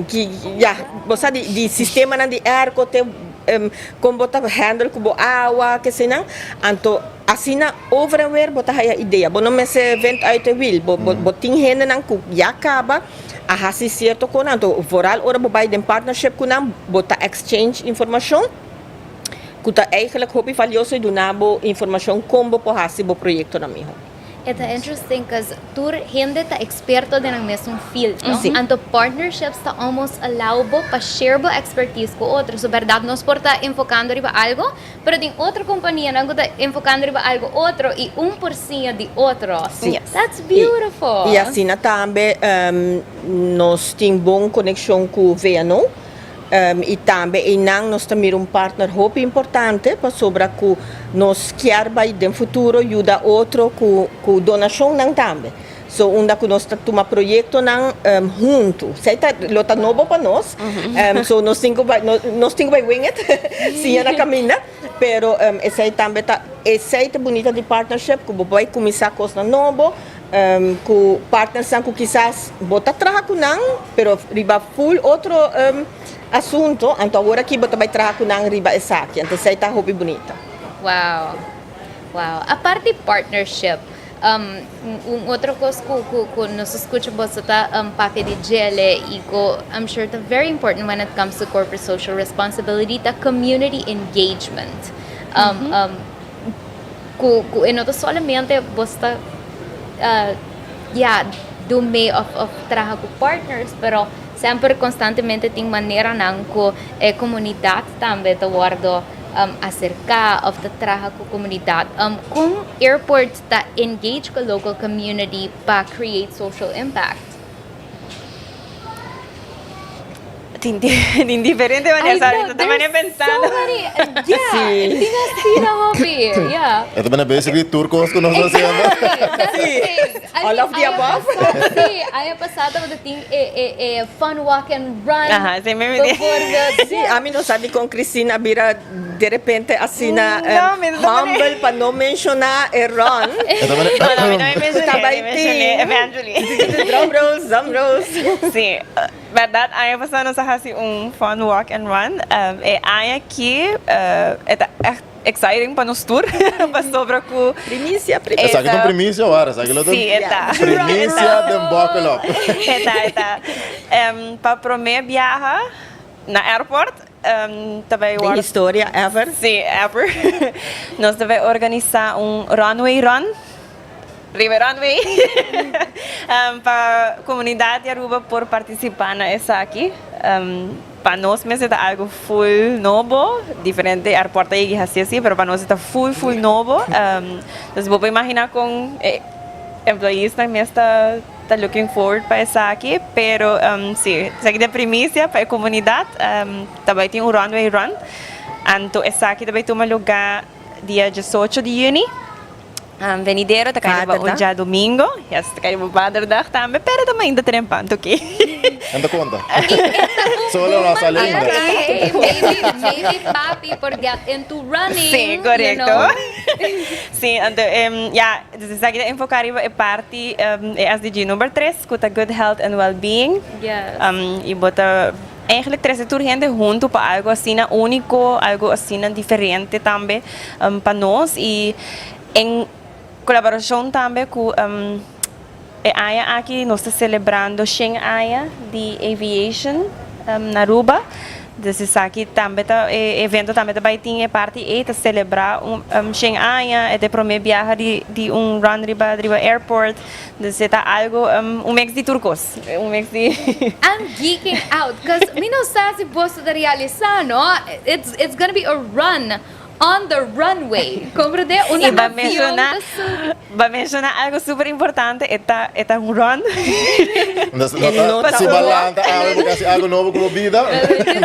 que já você de sistema na de air como botar handle com água que se não então assim na overwear botar a ideia bom não me se evento aí te will botin gente não que já acaba a hasi certo com então voral ora bobai den partnership com não botar exchange informação que tá eigenlijk hobby valioso do nabo informação como por hasi bo projeto na miho. It's interesting because tur gente ta experto din ang mesmong field, no? Sim. Anto partnerships ta almost allowable pa shareable expertise ko outro. So verdade nós por ta enfocando riba algo, pero tem outra companhia na ta enfocando riba algo outro e 1% de outro. Yes. That's beautiful. E assim também nós temos boa conexão com o VNO. E também nós temos partner hope importante para sobre que nós queremos no futuro ajudar outro com donação não também. So onde que nós temos projeto não junto. Sei tá lota novo para nós. So nós temos vai wing it. Sim na caminha. Pero esse também tá esse bonita de partnership que vai começar coisa novo. Com partners que quizás bota trabalhar com não, pero riba full outro assunto, então agora aqui bota vai trabalhar com não riba essa aqui, então sai tá hobby bonita. Wow. A parte partnership, outra coisa que nós escutamos tá papel de gele e I'm sure it's very important when it comes to corporate social responsibility, the community engagement. E não solamente você do meio of trabalhar com partners, pero sempre constantemente tem maneira não que a comunidade também te guarda acerca of the trabalhar com a comunidade. Como airport está engage com a local community para create social impact? de diferente manera, ¿sabes? Yo también he pensado. So many, yeah, tinasina hobby, yeah. Ito ba na basically tour course ko nung sa siya ba? That's the thing. All of the above. Sí, haya pasado with the thing, fun walk and run. Ajá, sí, me Before the, Sì, a mim non sa di con Cristina Bira de repente assina No, me non humble pa non mencionar e run. Ito ba na? No, me mencioné, Tabay Evangeline. Drum rolls. Sí, verdad, haya pasado sa kasi fun walk and run. Haya aqui, eta exciting para nos tour, para sobra ku. Primícia. Sa akin itong primícia, wara. Sa akin itong Sí, eta. primícia ng Bacolod. Eta. Para prome viaja na airport, também De história ever. sim, ever. Nós devemos organizar runway run. River Runway para a comunidade de Aruba por participar nessa aqui. Para nós mesmo é algo full novo, diferente do aeroporto aí que assim, mas para nós é full novo. Então, vou imaginar com employees também está looking forward para essa aqui, pero sim, essa aqui é primícia para a comunidade. Também tem runway run. Então, essa aqui também toma lugar dia 18 de junho. Venidero, tá caindo um dia domingo, yes, tá caindo Father Day também, pero também ainda tem panto aqui. Anda conta. Solo na sala ainda. maybe papi por get into running. Sim, correcto. You know? Sim, então, desde aqui enfocar é parte SDG número 3, que é Good Health and Well-Being. Yes. E bota eigenlijk trazer toda gente junto para algo assim único, algo assim diferente também para nós e em colaboração também com a AIA aqui nós estamos celebrando Shen AIA de Aviation na Aruba. Desse aqui também evento também vai ter parte e tá celebrar Shen AIA de primeira viagem de run riba airport. Desse tá algo mix de turcos, mix de I'm geeking out because me não sabe se posso realizar, no? It's gonna be a run on the runway. Compreende? E vai mencionar algo super importante, é run. Nota subalanta kasi algo novo como vida.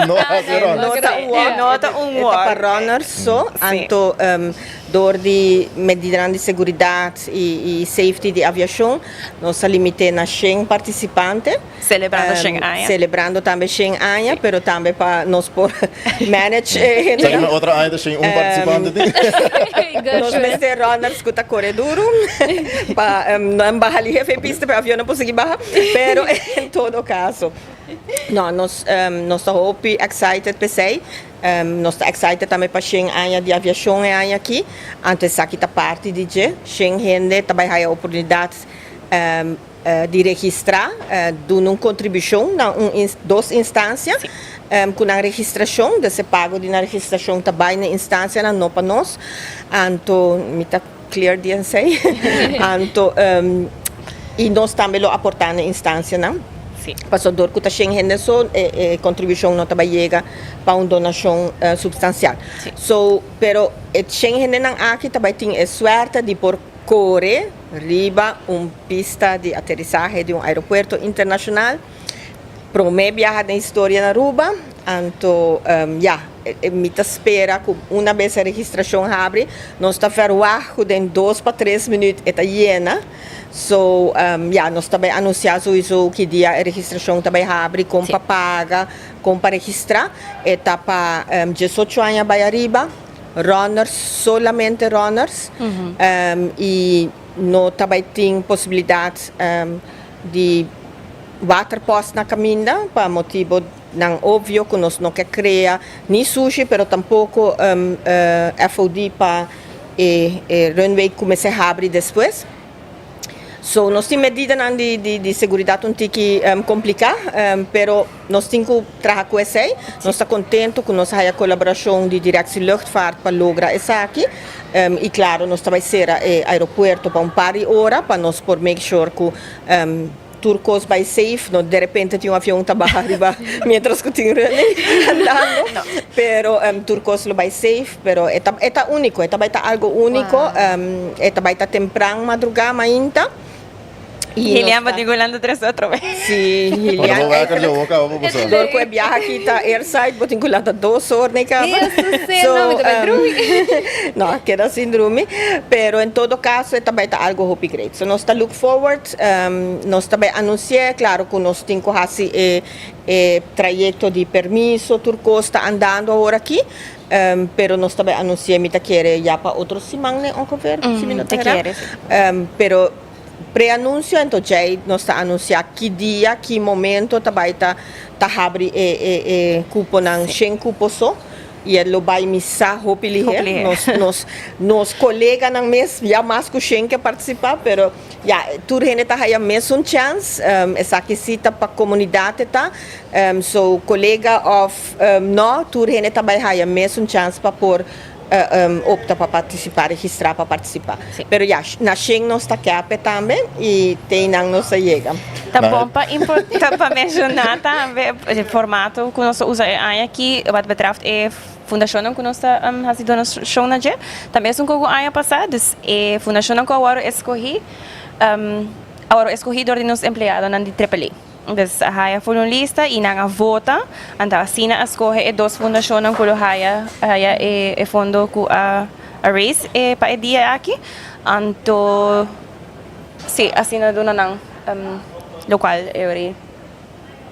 No hacer Nota walk. Para runners, so, anto door de medidas de seguridade e safety de aviação, nós limitamos na 100 participantes. Celebrando também 100 anos, pero também para nós por manage. Sa akin outra ainda siya participante din. Nós mestre runners que tá corre duro, para não barrar ali a pista para o avião não conseguir barrar, pero em todo caso, não, nós estamos excited para sei. Nós estamos excited também para 100 anos de aviação aqui. Antes aqui está parte de 100 gente também tem a oportunidade de registrar, dando uma contribuição em duas instâncias. Com a registração, desse pago de na registração também na instância não para nós. Então, me está clear de sei. Então, e nós também lo aportar na instância, não? Passador que está cheio de gente, contribuição não também chega para uma donação substancial. So, pero cheio de gente não aqui também tem a sorte de por correr riba pista de aterrissagem de aeroporto internacional. Promete viajar na história na Aruba, então, me espera que uma vez a registração abre, nós estamos ferroando em 2 para 3 minutos, está llena. So, nós também anunciamos isso que dia a registração também abre, com para pagar, com para registrar, está para 18 anos para arriba, runners, solamente runners, e nós também tem possibilidade de water post na caminha, para motivo não óbvio que nós não quer criar nem sushi, pero tampouco FOD para runway começar a abrir depois. So, nós temos medidas de segurança um pouco complicadas, pero nós temos que trabalhar com isso. Nós estamos contentes com nossa colaboração de direção de luchtvaart para lograr isso aqui. E claro, nós também será aeroporto para par de horas, para nós por make sure que turcos vai safe, no de repente tinha avião trabalhar arriba, mientras que tinha andando, pero turcos lo vai safe, pero é único, é algo único, é temprano madrugada ainda. Hilian ba tingulando tres otro be? Si Quando Hilian vou ver que eu vou vou passar. Door ko biyahe kita airside, boting ko lata 2 horas na ka. No, queda síndrome. Pero em todo caso, também está algo hopi great. So nós está look forward, nós também anunciar, claro, que nós temos assim trajecto de permiso, turco está andando agora aqui. Pero nós também anunciamos que quer já para outros semanas, ongeveer, se não te pero pre-anúncio, então já nós está anunciar que dia, que momento também está abre cupo ng 100 cupo só. E ele vai missar hopili nos colegas ng mes já mais que 100 que participar, pero ja tur gente tá aí mesmo chance essa aquecita para comunidade tá so colega of no tur gente também aí mesmo chance para por opta para participar, registrar para participar. Sim. Pero ja, na Schengen nós está cap também e tem nang nós chega. Tá bom para mencionar também o formato que nós usa aqui, wat betreft fundação que nós has donation na je. Também é um pouco ano passado, e fundação que agora escolhi door nos empregados na AAA. Dus haya voor een lista e na vota, anda assina escolhe duas fundações que haya fundo que a raise para dia aqui, anto sim assina dona nang local area.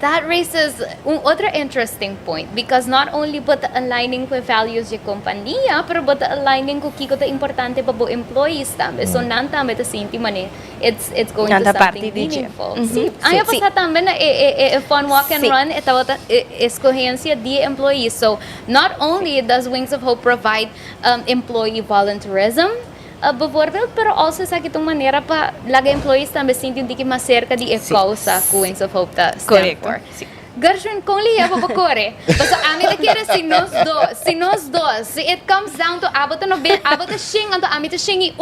That raises other interesting point because not only but aligning with values de companhia, pero but aligning ko kiko ta importante pa bo employees tambe. So nan tambe ta sinti mane it's going to something meaningful. Sí. Aya pa sa tambe na fun walk and run etawata escogencia de employees. So not only does Wings of Hope provide employee volunteerism, bijvoorbeeld, pero also sa kitong manera pa laga employees também sinti que mais cerca de causa que Wings of Hope ta stand for. Gershwin, kung liya pa bakore. Basta amin na kira si nos dos. Si it comes down to abot na shing anto amin ta shingi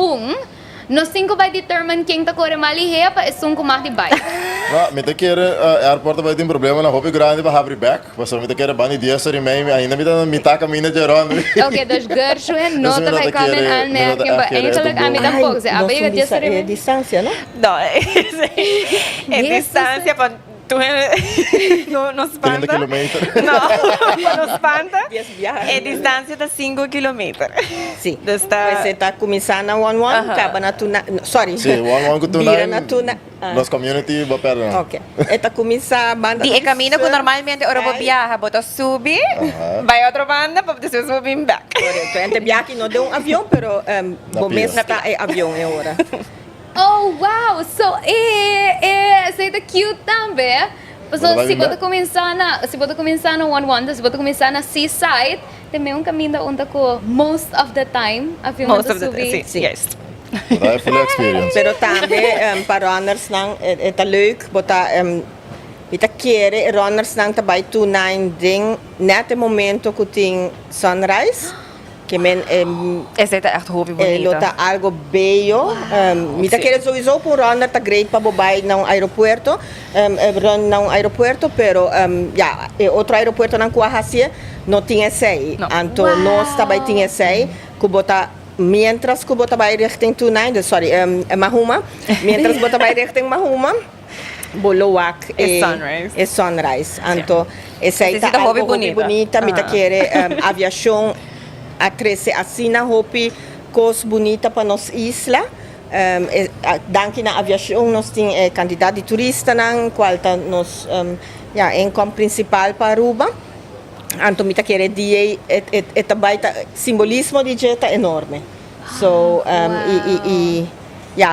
nos cinco vai determine quem tá corre mal e pa esung kumah di bike. Me te quer airport vai ter problema na hopi grande para abrir back, mas me te quer bani dia sari mei ainda me tá caminho de ron. Okay, dus Gershwin nota vai komen aan merken ba eigenlijk aan met pouco. Se abrir dia sari distância, não? Não, é distância para no espanta. 30 kilometros. No, no espanta. É distância de 5 kilometros. Sim. Você está começando a one-one, acaba na tuna. Sorry. Sim, one-one que tu na tuna. Nos community va perder. Ok. Está começando a banda. E caminho que normalmente ora vou viajar, bota subir, vai outra banda para depois subir back. Correto. Ente viaje não deu avião, pero o mês está avião agora. Oh, wow! So, say the cute também. So, se você começar na one-one, se você começar na seaside, também caminho onde ko most of the time, avião most of the subir. time, yes. Dat is full experience. Pero também para runners nang é leuk, bota ita quer runners nang tabay tunay ding net momento que tem sunrise. Que men esse é echt hobby bonito. Lota algo bello. Mita quer sowieso por runner ta great pa bobay ng aeropuerto. Run ng aeropuerto pero outro aeropuerto ng Kuahasia no tinha sei. Anto nós também tinha sei. Kubota mientras kubota bay richting Tunay, Mahuma. Mientras bota bay richting Mahuma. Bolowak e sunrise. Anto essa é algo bonita. Mita quer aviação a crescer assim na hopi coisa bonita para nossa isla. Danke na aviação nós tem candidato de turista nang qual tá nos income principal para Aruba. Anto mita quer dia também simbolismo de jeta enorme. So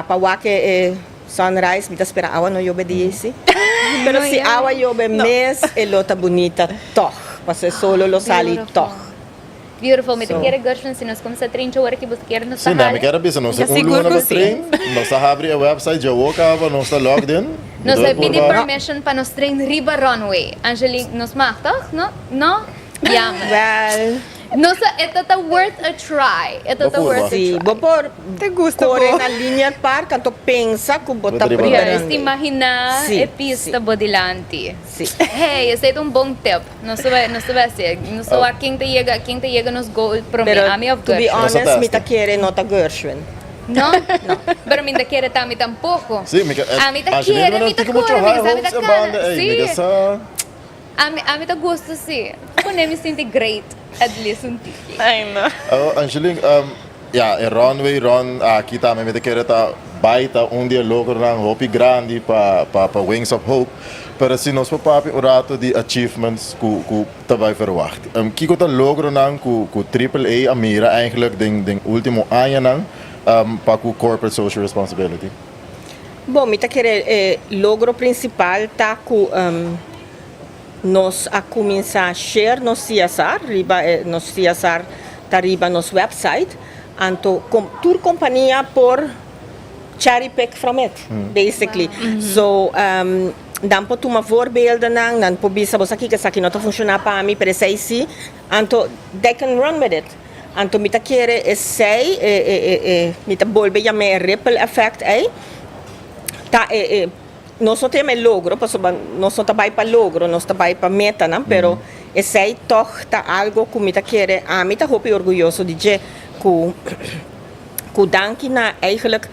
para wake sunrise mita espera awa no yobe diesi. Pero si awa yobe mes lota bonita toch. Pase solo lo sali toch. Beautiful. Met een keer Gershwin, se nós começamos a treinar agora que você quer nos Sim, me quero pensar, nós na trein, nós abrir a website, já walk nós logged in. Nós vai pedir permission para nos treinar riba runway. Angelique, nos mag toch? No? Ja, Well, ito ta worth a try. Ito ta worth a try. Bopor, te gusta corre na linha par, canto pensa que bota primeiro. Este imagina a pista bodilante. Hey, esse é bom tip. Não vai ser. Não sou a quem te chega nos goal para mim. To be honest, me ta quer nota Gershwin. No? Pero minda quiere tami tampoco. Sì, Amita quiere, amita corre, amita cara. Sì. Sì. Amita gusto, sì. Kung mi sinti great, at least un tiki. Ay, no. Angeling, runway run, aqui também me querer tá baita dia logo ng hopi grande pa Wings of Hope. Pero se nós papi o rato de achievements ku tabay verwacht. Kiko ta logro nang ku AAA Amira eigenlijk ding último ano nang pa ku corporate social responsibility. Bom, mita querer logro principal tá ku nós a começar a share nos CSR, nos CSR tá riba nos website, anto tour companhia por cherry pick from it, basically. Wow. So dan po tuma voorbeelden nang, dan po bisa bosa kika sa kinota funciona pa mi per sei si, anto they can run with it. Anto mita kere mita bolbe ya me ripple effect ta nós não temos logro, nós não trabalhamos para logro, nós trabalhamos para meta, não? Pero esse aí tá algo que me quer, me tá muito orgulhoso de dizer que danke na eigenlijk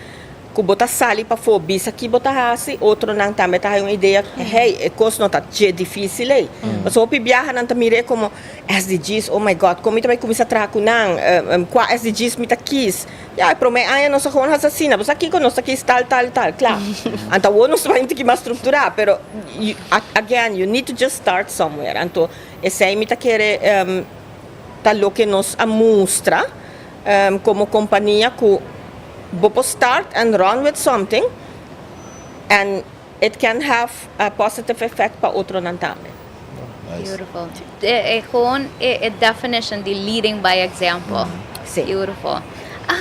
que botar sali para fobis aqui botar assim, outro não também tá uma ideia, hey, coisa não tá difícil aí. Mas o viaja não tá mire como SDGs, oh my God, como vai começar a trabalhar com não, qual SDGs me tá quis. Ja, pro me aia nós gewoon assassina, mas aqui nós aqui tal, claro. Então nós vamos ter que mais estruturar, pero again, you need to just start somewhere. Então esse aí me tá querer tá lo que nos mostra como companhia que Bopo start and run with something and it can have a positive effect pa otro ng tama. Nice. Beautiful. Gewoon a definition, the leading by example. Beautiful.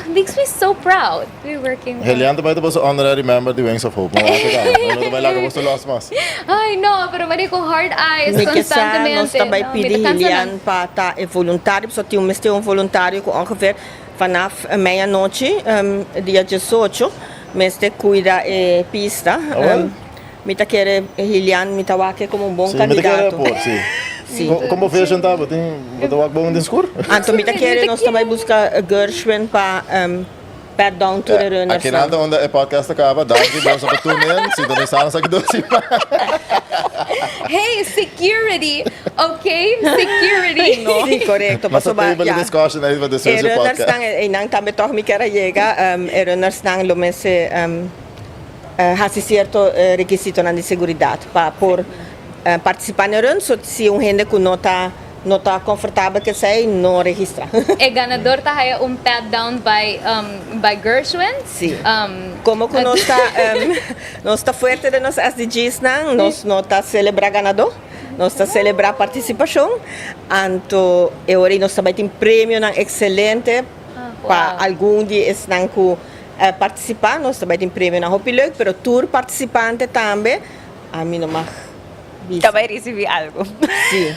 Makes me so proud. We're working. Helian também tá honorary member de Wings of Hope. Não também lá que você lost mas. Ai, no, pero mali ko hard eyes constantemente. Nós também pedir Helian para tá voluntário, só tinha um voluntário com ongeveer vanaf meia-noite, dia 18, mestre cuida pista. Me tá querer Helian, me tá wake como bom candidato. Sim. Como fez jantar? Tem botar bom de escuro? Então me tá querer nós também buscar Gershwin para perdão to the runners. Aqui nada onde o podcast acaba, danke vamos a tunen, se não sabe sa dosi. Hey, security, okay? Security. Sim, correto. Mas só tem uma discussion aí para descer o podcast. Runners nang também toch me quer chega, runners nang lo messe hasi certo requisito na de seguridade para por participar no run, se gente que não tá confortável que sei, não registra. E ganador tá aí pat down by Gershwin? Sim. Como que nós tá forte de nos SDGs não tá celebrar ganador, nós tá celebrar participação. Então, eu nós também tem prêmio excelente para algum dia não que participar, nós também tem prêmio na Hopi Leuk, pero tour participante também, a mim não mais. Também recebi algo. Sim.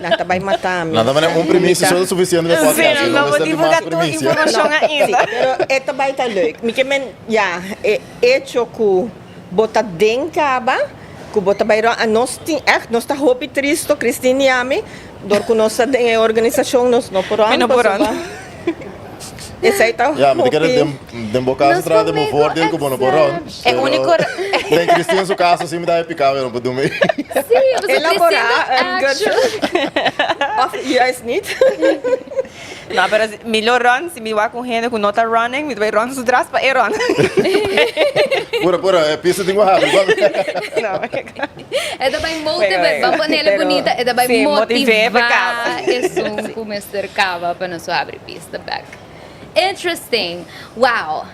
Nada vai matar. Nada mais premissa só o suficiente para podcast. Sim, não vou divulgar toda a informação ainda. Pero esta vai estar leuk. Me quemen, hecho que bota denkaba, que bota bairro, nós tem nós tá hopi tristo, Christine Yami, dor que nós tem organização nós não por ano. Esse aí tá ja, mas quero dem bocaço atrás de meu voordeel como no porão. É único. Tem Cristina seu caso assim me dá picar eu não posso dormir. Sim, você elaborar precisa you guys need. Não, mas melhor run se me vai com gente que não tá running, me vai run atrás para run. Pura, é pista de rápido. Não. É da bem motivar, vamos nele bonita, é da bem motivar isso com Mr. Cava para não abrir pista back. Interesting. Wow.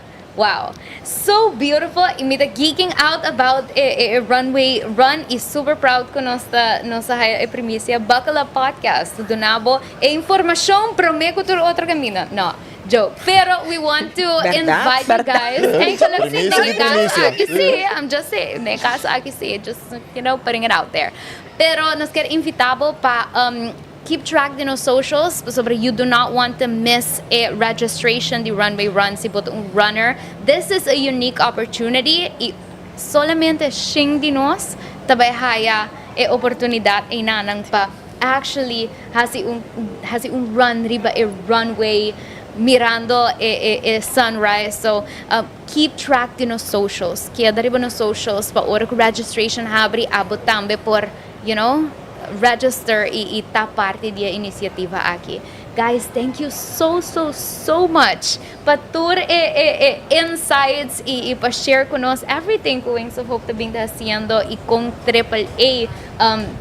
So beautiful. Me the geeking out about a runway run is super proud ko nossa premissa Buckle Up Podcast. Donabo e informação prometo tur outro caminho. No. Joke. Pero we want to invite you guys. I'm just saying. Just, putting it out there. Pero nos quer invitado para keep track de nos socials sobre you do not want to miss a registration the runway run si bot un runner. This is a unique opportunity y solamente sing de nos tabay haya e oportunidad e nanang pa actually hasi un run riba a runway mirando sunrise. So keep track din nos socials. Kaya dari ba nos socials pa ora ko registration habri abot tambe por, register ita parte dia inisiativa aki. Guys, thank you so much. Patur insights ipa-share ko nos everything ko Wings of Hope tabing ta haciendo ikong AAA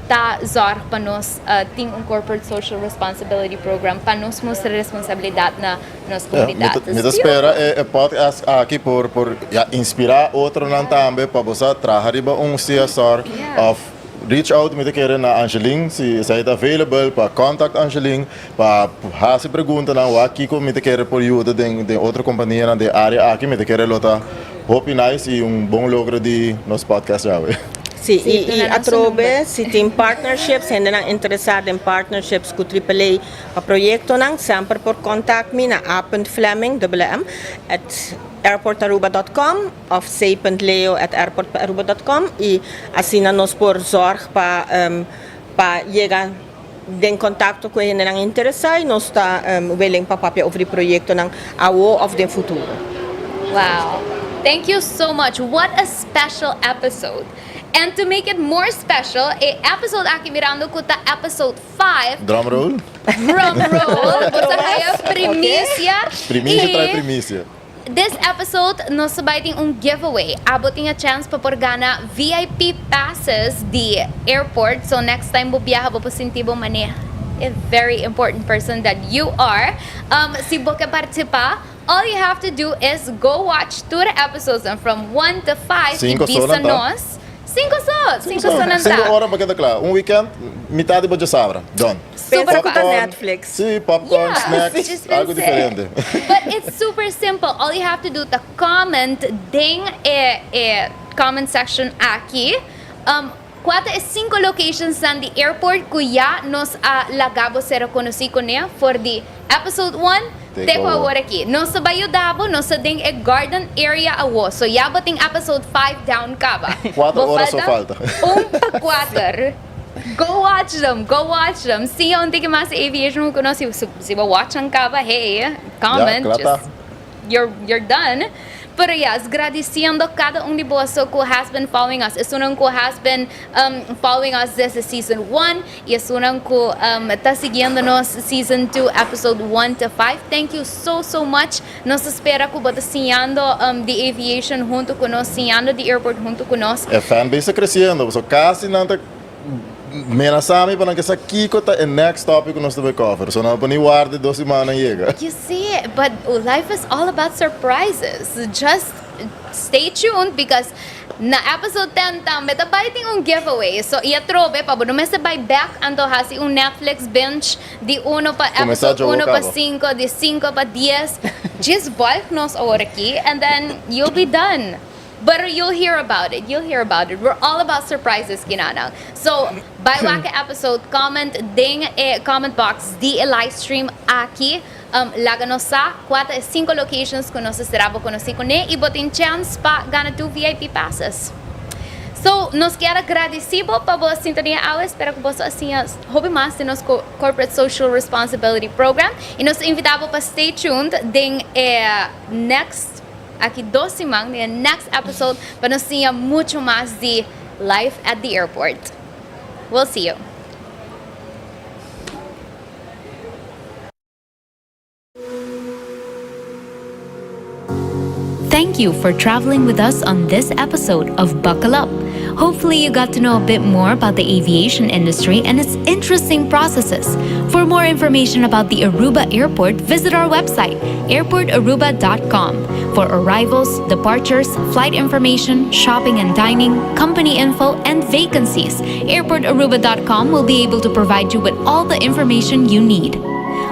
ta zor panos ting un corporate social responsibility program panos mo sa responsabilidad na nos comunidad. Me espera podcast aqui por inspirar outro nan tambe para você trabalhar riba CSR of reach out met keren na Angeline, si zij available para contact Angeline, para hacer pergunta na aqui com met keren por ajuda de outra companhia na de área aqui met keren lota. Hope nice e bom logro de nos podcast já. Sim, e a Trobe, se tem partnerships, ainda não interessado em partnerships com AAA, para projeto não, sempre por contact me na a.fleming, at airportaruba.com of c.leo@airportaruba.com e assim nós por zorg para chegar em contato com quem não interessa e nós está willing para papel over o projeto não ao of the futuro. Wow. Thank you so much. What a special episode. And to make it more special, episode aqui mirando ko ta episode 5. Drum roll. Drum roll. Basta kaya primícia. Primícia trai primícia. This episode, nos sabay giveaway. Aboting a chance pa por gana VIP passes the airport. So next time bubiyaha po positibo mani a very important person that you are. Si Boke participa, all you have to do is go watch 2 episodes and from 1 to 5 Cinco nos. 5 na 5 horas para cada claro. Weekend, metade para sabra. Done. Super fast. Netflix. Sim, popcorn, snacks, algo diferente. But it's super simple. All you have to do to comment ding comment section aqui. 5 locations sa the airport kuya nos lagabo sera konosi ko niya for the episode 1. Teko award aqui. No sa Bayo Dabo, no sa ding garden area awo. So yabating episode 5 down ka ba? 4 horas só falta. 4. Go watch them. See onde que mais aviation ko no si watch ang ka ba? Hey, comment. Just you're done. Pero yes, agradeciendo cada de vos who has been following us. Es unang who has been following us this is season 1. Y es unang who está siguiéndonos season 2, episode 1 to 5. Thank you so much. Nos espera ko bata siguiendo the aviation junto con nos, siguiendo the airport junto con nos. A fanbase crescendo. So casi nanta menasami para que sa kiko ta next topic nós vai cover. So na pani guarde 2 semanas chega. You see, but life is all about surprises. Just stay tuned because na episode 10 tambe ta biting giveaway. So ia trobe pa no mesa buy back anto hasi Netflix binge di uno pa episode 1 pa 5, di 5 pa 10. Just bulk nos ahora aquí and then you'll be done. But you'll hear about it. We're all about surprises, kinanang. So, by waka episode, comment ding comment box di live stream aki laganos sa 5 locations kuno sa Serabo kuno si kone ibotin chance pa gana 2 VIP passes. So, nos quero agradecido pa boa sintonia ao. Espero que você assim hobby mais de nosso corporate social responsibility program e nos invitamos para stay tuned ding next aqui 2 semanas, the next episode, para nos see mucho más de life at the airport. We'll see you. Thank you for traveling with us on this episode of Buckle Up. Hopefully you got to know a bit more about the aviation industry and its interesting processes. For more information about the Aruba Airport, visit our website, airportaruba.com. For arrivals, departures, flight information, shopping and dining, company info, and vacancies, airportaruba.com will be able to provide you with all the information you need.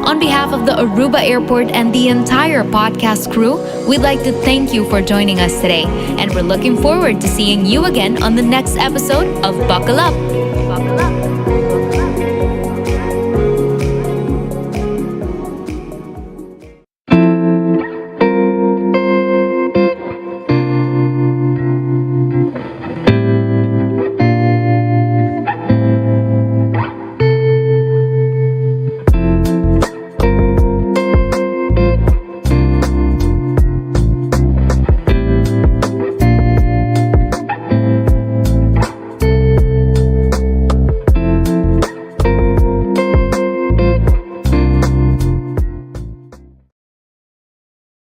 On behalf of the Aruba Airport and the entire podcast crew, we'd like to thank you for joining us today, and we're looking forward to seeing you again on the next episode of Buckle Up.